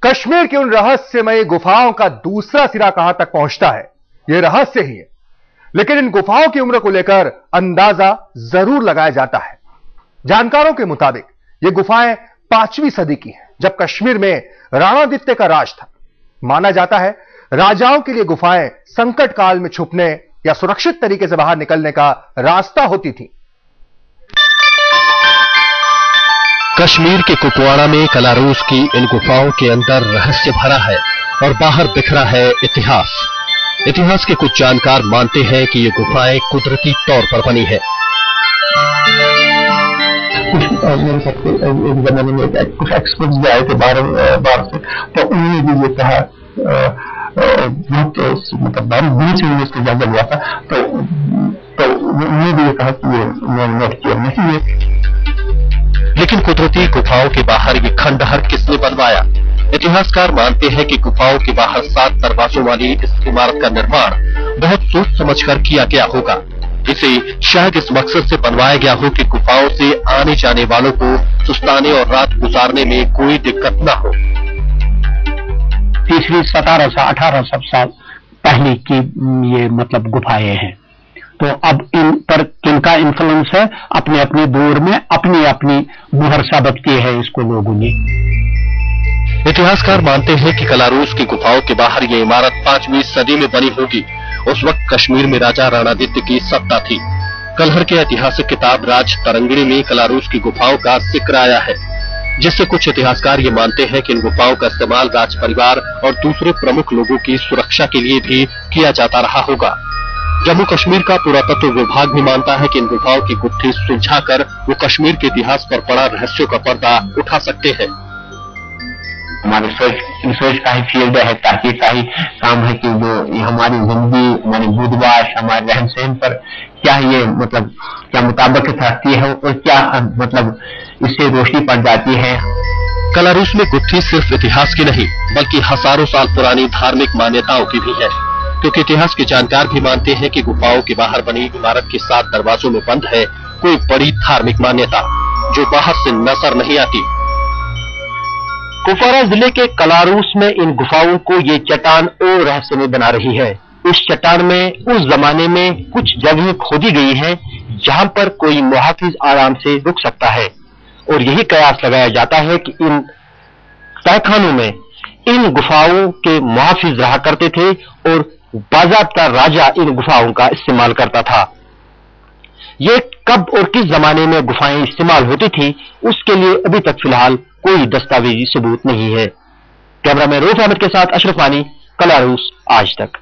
कश्मीर की उन रहस्यमयी गुफाओं का दूसरा सिरा कहां तक पहुंचता है, यह रहस्य ही है। लेकिन इन गुफाओं की उम्र को लेकर अंदाजा जरूर लगाया जाता है। जानकारों के मुताबिक ये गुफाएं 5वीं सदी की हैं, जब कश्मीर में राणादित्य का राज था। माना जाता है राजाओं के लिए गुफाएं संकट काल में छुपने या सुरक्षित तरीके से बाहर निकलने का रास्ता होती थी। कश्मीर के कुपवाड़ा में कलारूस की इन गुफाओं के अंदर रहस्य भरा है और बाहर बिखरा है इतिहास। इतिहास के कुछ जानकार मानते हैं कि ये गुफाएं कुदरती तौर पर बनी है। मेरे साथ एक जमाने में कुछ एक्सपर्ट्स भी आए थे बाहर से, तो उन्होंने भी ये कहा, बहुत मतलब बारीक दूर से उन्हें इसका जायजा लिया था, तो उन्होंने भी ये कहा कि ये नोट किया नहीं है। लेकिन कुदरती गुफाओं के बाहर ये खंडहर किसने बनवाया? इतिहासकार मानते हैं कि गुफाओं के बाहर 7 दरवाजों वाली इस इमारत का निर्माण बहुत सोच समझकर किया गया होगा। इसे शायद इस मकसद से बनवाया गया हो कि गुफाओं से आने जाने वालों को सुस्ताने और रात गुजारने में कोई दिक्कत न हो। 30वीं 1700-1800 साल पहले की ये मतलब गुफाएं हैं। तो अब इन पर किनका इन्फ्लुएंस है, अपने अपने दौर में अपनी अपनी मुहर साबित की है इसको लोगों ने। इतिहासकार मानते हैं कि कलारूस की गुफाओं के बाहर यह इमारत 5वीं सदी में बनी होगी। उस वक्त कश्मीर में राजा राणादित्य की सत्ता थी। कलहर के ऐतिहासिक किताब राज तरंगिणी में कलारूस की गुफाओं का जिक्र आया है, जिससे कुछ इतिहासकार ये मानते हैं कि इन गुफाओं का इस्तेमाल राज परिवार और दूसरे प्रमुख लोगों की सुरक्षा के लिए भी किया जाता रहा होगा। जम्मू कश्मीर का पुरातत्व विभाग भी मानता है कि इन गुफाओं की गुत्थी सुलझाकर वो कश्मीर के इतिहास पर पड़ा रहस्यों का पर्दा उठा सकते हैं। हमारे रिसर्च का ही फील्ड है, तहकीक का ही काम है कि जो हमारी जिंदगी, हमारी बुद्धवास, हमारे रहन सहन पर क्या ये मतलब क्या मुताबिकत रखती है और क्या मतलब इससे रोशनी पड़ जाती है। कलारूस में गुत्थी सिर्फ इतिहास की नहीं बल्कि हजारों साल पुरानी धार्मिक मान्यताओं की भी है, क्योंकि इतिहास के जानकार भी मानते हैं कि गुफाओं के बाहर बनी इमारत के 7 दरवाजों में बंद है कोई बड़ी धार्मिक मान्यता जो बाहर से नजर नहीं आती। कुपवाड़ा जिले के कलारूस में इन गुफाओं को ये चट्टान और रहस्यमय बना रही है। इस चट्टान में उस जमाने में कुछ जगह खोदी गई हैं जहां पर कोई मुहाफिज आराम से रुक सकता है, और यही कयास लगाया जाता है कि इन तहखानों में इन गुफाओं के मुहाफिज रहा करते थे और बाज़ाब्ता राजा इन गुफाओं का इस्तेमाल करता था। ये कब और किस जमाने में गुफाएं इस्तेमाल होती थी उसके लिए अभी तक फिलहाल कोई दस्तावेजी सबूत नहीं है। कैमरामैन रऊफ अहमद के साथ अशरफ वानी, कलारूस, आज तक।